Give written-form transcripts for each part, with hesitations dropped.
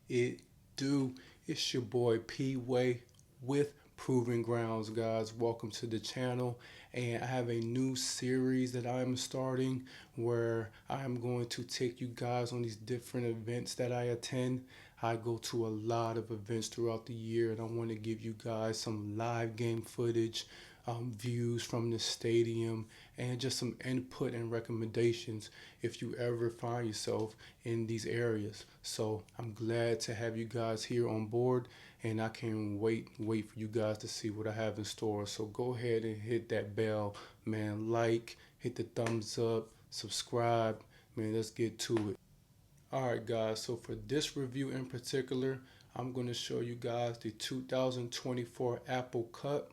it do? It's your boy P Way with Proving Grounds, guys. Welcome to the channel. And I have a new series that I am starting where I am going to take you guys on these different events that I attend. I go to a lot of events throughout the year, and I want to give you guys some live game footage, views from the stadium, and just some input and recommendations if you ever find yourself in these areas. So I'm glad to have you guys here on board, and I can't wait for you guys to see what I have in store. So go ahead and hit that bell, man. Like, hit the thumbs up, subscribe, man. Let's get to it. All right, guys. So for this review in particular, I'm going to show you guys the 2024 Apple Cup,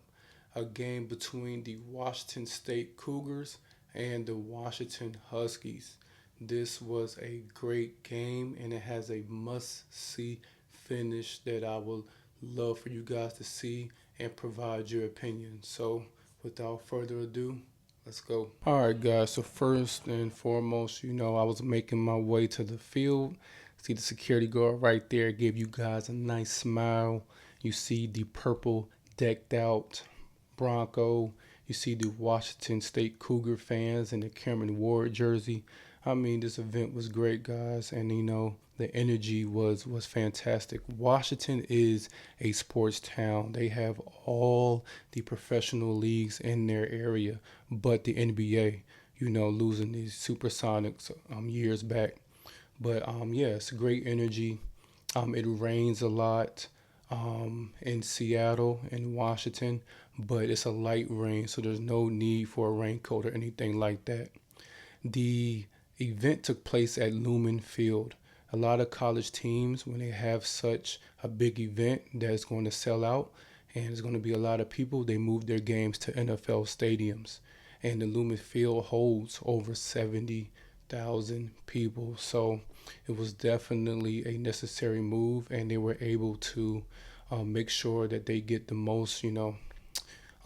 a game between the Washington State Cougars and the Washington Huskies. This was a great game, and it has a must-see finish that I will love for you guys to see and provide your opinion. So without further ado, let's go. All right, guys. So first and foremost, I was making my way to the field. See the security guard right there gave you guys a nice smile. You see the purple decked out Bronco. You see the Washington State Cougar fans in the Cameron Ward jersey. I mean, this event was great, guys, and the energy was fantastic. Washington is a sports town. They have all the professional leagues in their area, but the NBA, losing these Supersonics years back. But yeah, it's great energy. It rains a lot in Seattle and Washington, but it's a light rain, so there's no need for a raincoat or anything like that. The event took place at Lumen Field. A lot of college teams, when they have such a big event that's going to sell out and there's going to be a lot of people, they move their games to NFL stadiums. And the Lumen Field holds over 70,000 people. So it was definitely a necessary move, and they were able to make sure that they get the most,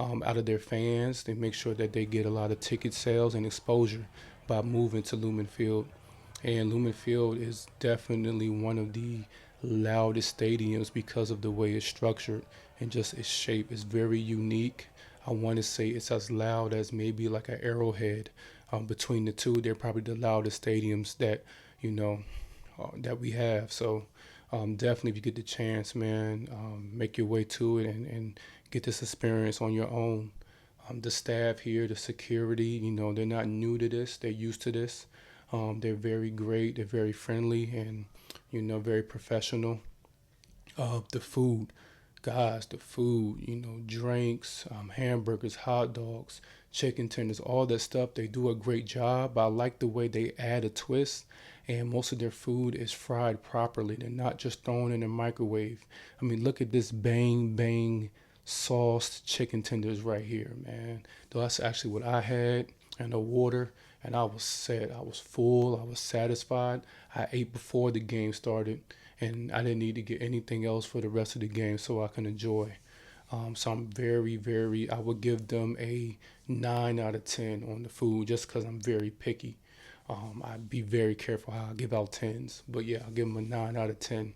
out of their fans. They make sure that they get a lot of ticket sales and exposure by moving to Lumen Field. And Lumen Field is definitely one of the loudest stadiums because of the way it's structured and just its shape. It's very unique. I want to say it's as loud as maybe like an Arrowhead. Between the two, they're probably the loudest stadiums that that we have. So definitely, if you get the chance, man, make your way to it and get this experience on your own. The staff here, the security, they're not new to this. They're used to this. They're very great. They're very friendly and, very professional. The food, guys, the food, drinks, hamburgers, hot dogs, chicken tenders, all that stuff. They do a great job. I like the way they add a twist, and most of their food is fried properly. They're not just thrown in the microwave. I mean, look at this bang, bang sauced chicken tenders right here, man. That's actually what I had, and the water, and I was set. I was full. I was satisfied. I ate before the game started, and I didn't need to get anything else for the rest of the game so I can enjoy. So I'm I would give them a 9 out of 10 on the food just because I'm very picky. I'd be very careful how I give out 10s. But yeah, I'll give them a 9 out of 10.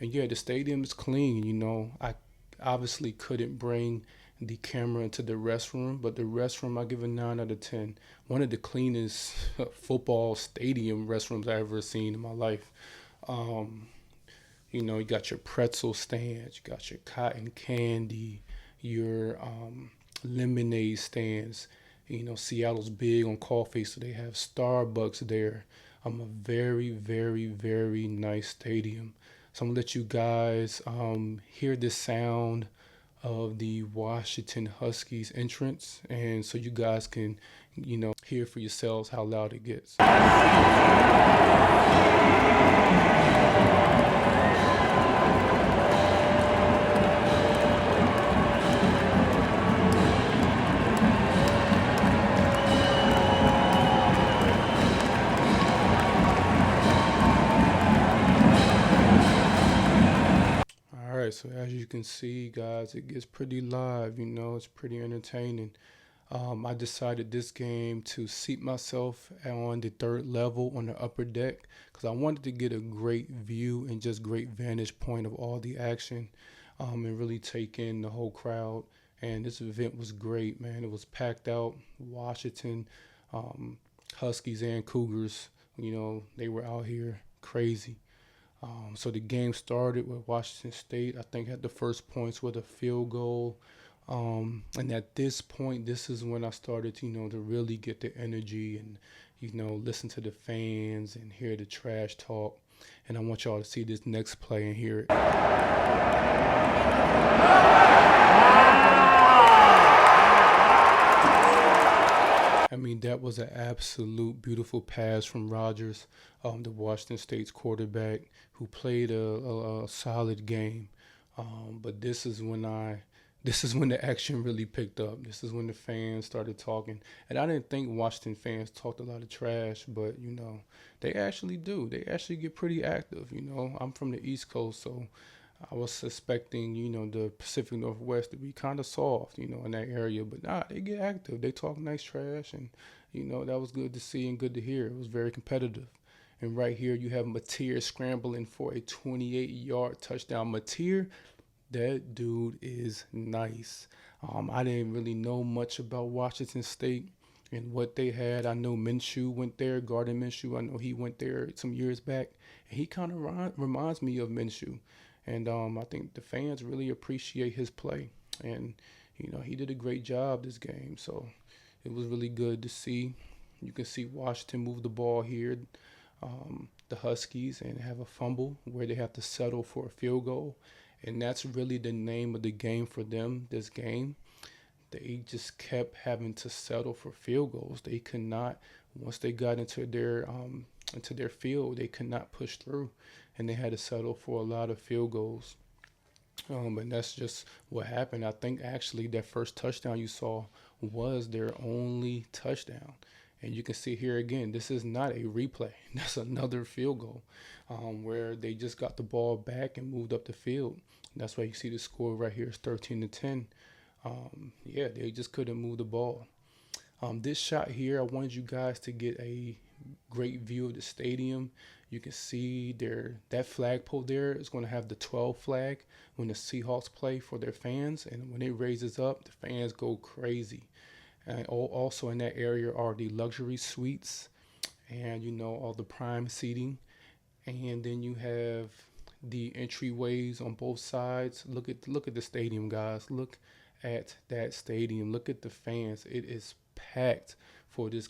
And yeah, the stadium is clean. I obviously couldn't bring the camera into the restroom, but the restroom I give a 9 out of 10. One of the cleanest football stadium restrooms I ever seen in my life. You got your pretzel stands, you got your cotton candy, your lemonade stands. Seattle's big on coffee, so they have Starbucks there. A very, very, very nice stadium. So I'm gonna let you guys hear the sound of the Washington Huskies entrance, and so you guys can, hear for yourselves how loud it gets. All right, so as you can see, guys, it gets pretty live. It's pretty entertaining. I decided this game to seat myself on the third level on the upper deck because I wanted to get a great view and just great vantage point of all the action, and really take in the whole crowd. And this event was great, man. It was packed out. Washington um, Huskies and Cougars, they were out here crazy. So the game started with Washington State. I think had the first points with a field goal. And at this point, this is when I started, to really get the energy and, listen to the fans and hear the trash talk. And I want y'all to see this next play and hear it. I mean, that was an absolute beautiful pass from Rodgers, the Washington State's quarterback, who played a solid game. But this is when the action really picked up. This is when the fans started talking. And I didn't think Washington fans talked a lot of trash, but, they actually do. They actually get pretty active. I'm from the East Coast, so I was suspecting, the Pacific Northwest to be kind of soft, in that area. But nah, they get active. They talk nice trash, and, that was good to see and good to hear. It was very competitive. And right here, you have Mateer scrambling for a 28-yard touchdown. Mateer, that dude is nice. I didn't really know much about Washington State and what they had. I know Minshew went there, Gardner Minshew. I know he went there some years back. And he kind of reminds me of Minshew. And I think the fans really appreciate his play. And, he did a great job this game. So it was really good to see. You can see Washington move the ball here, the Huskies, and have a fumble where they have to settle for a field goal. And that's really the name of the game for them, this game. They just kept having to settle for field goals. They could not, once they got into their field, they could not push through. And they had to settle for a lot of field goals. And that's just what happened. I think actually that first touchdown you saw was their only touchdown. And you can see here again, this is not a replay. That's another field goal where they just got the ball back and moved up the field. That's why you see the score right here is 13-10. Yeah, they just couldn't move the ball. This shot here, I wanted you guys to get a great view of the stadium. You can see that flagpole there is going to have the 12 flag when the Seahawks play for their fans. And when it raises up, the fans go crazy. And also in that area are the luxury suites and, all the prime seating. And then you have the entryways on both sides. Look at the stadium, guys. Look at that stadium. Look at the fans. It is packed for this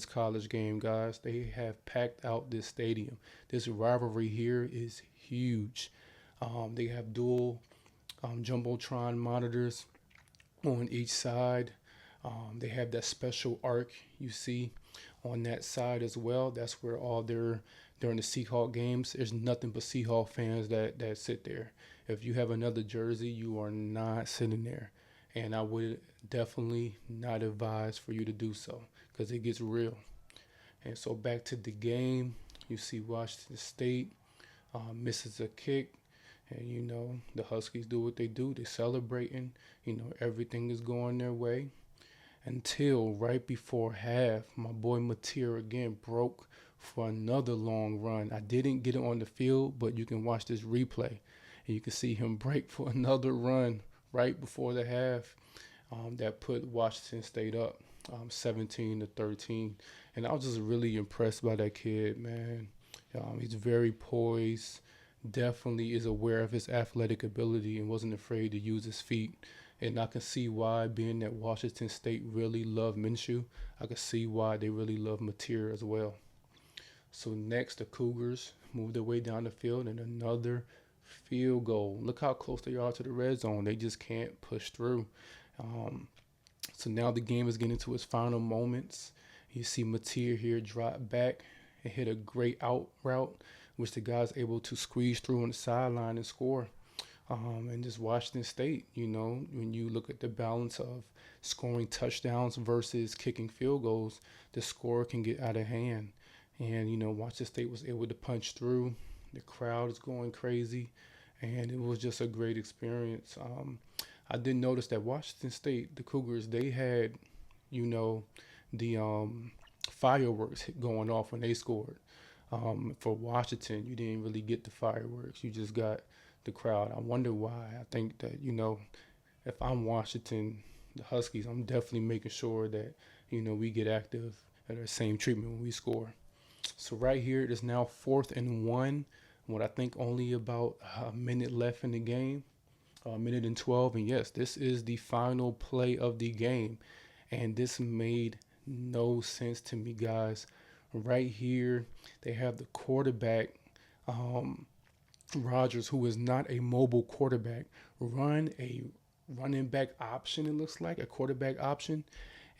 college game, guys. They have packed out this stadium. This rivalry here is huge. They have dual jumbotron monitors on each side. They have that special arc you see on that side as well. That's where during the Seahawk games, there's nothing but Seahawk fans that sit there. If you have another jersey, you are not sitting there. And I would definitely not advise for you to do so because it gets real. And so back to the game, you see Washington State misses a kick. And, the Huskies do what they do. They're celebrating. Everything is going their way. Until right before half, my boy Mateer again broke for another long run. I didn't get it on the field, but you can watch this replay. And you can see him break for another run right before the half that put Washington State up 17-13. And I was just really impressed by that kid, man. He's very poised, definitely is aware of his athletic ability and wasn't afraid to use his feet. And I can see why, being that Washington State really loved Minshew, I can see why they really love Mateer as well. So next, the Cougars move their way down the field and another field goal. Look how close they are to the red zone. They just can't push through. So now the game is getting to its final moments. You see Mateer here drop back and hit a great out route, which the guy's able to squeeze through on the sideline and score. And just Washington State, when you look at the balance of scoring touchdowns versus kicking field goals, the score can get out of hand. And, Washington State was able to punch through. The crowd is going crazy. And it was just a great experience. I did notice that Washington State, the Cougars, they had, you know, the fireworks going off when they scored. For Washington, you didn't really get the fireworks. You just got the crowd. I wonder why. I think that, if I'm Washington, the Huskies, I'm definitely making sure that, we get active at the same treatment when we score. So right here, it is now 4th and 1. What I think only about a minute left in the game, a minute and 12. And yes, this is the final play of the game. And this made no sense to me, guys. Right here, they have the quarterback, Rogers, who is not a mobile quarterback, run a running back option, it looks like, a quarterback option.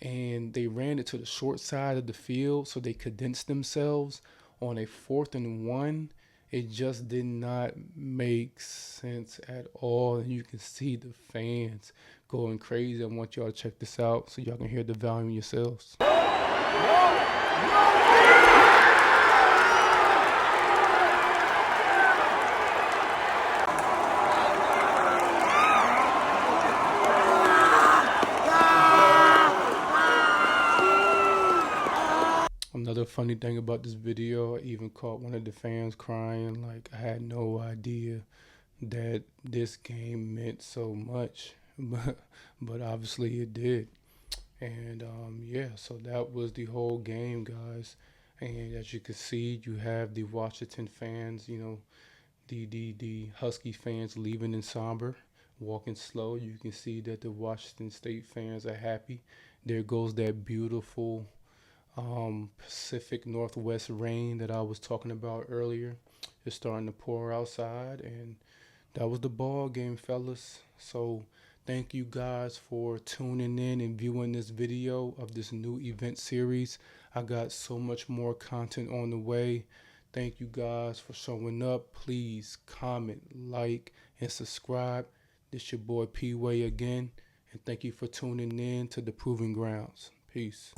And they ran it to the short side of the field, so they condensed themselves on a 4th and 1. It just did not make sense at all. And you can see the fans going crazy. I want y'all to check this out so y'all can hear the volume yourselves. Another funny thing about this video, I even caught one of the fans crying. Like, I had no idea that this game meant so much, but obviously it did. And yeah, so that was the whole game, guys. And as you can see, you have the Washington fans, the Husky fans leaving in somber, walking slow. You can see that the Washington State fans are happy. There goes that beautiful Pacific Northwest rain that I was talking about earlier. It's starting to pour outside, and that was the ball game, fellas. So thank you guys for tuning in and viewing this video of this new event series. I got so much more content on the way. Thank you guys for showing up. Please comment, like, and subscribe. This your boy P-Way again, and thank you for tuning in to the Proving Grounds. Peace.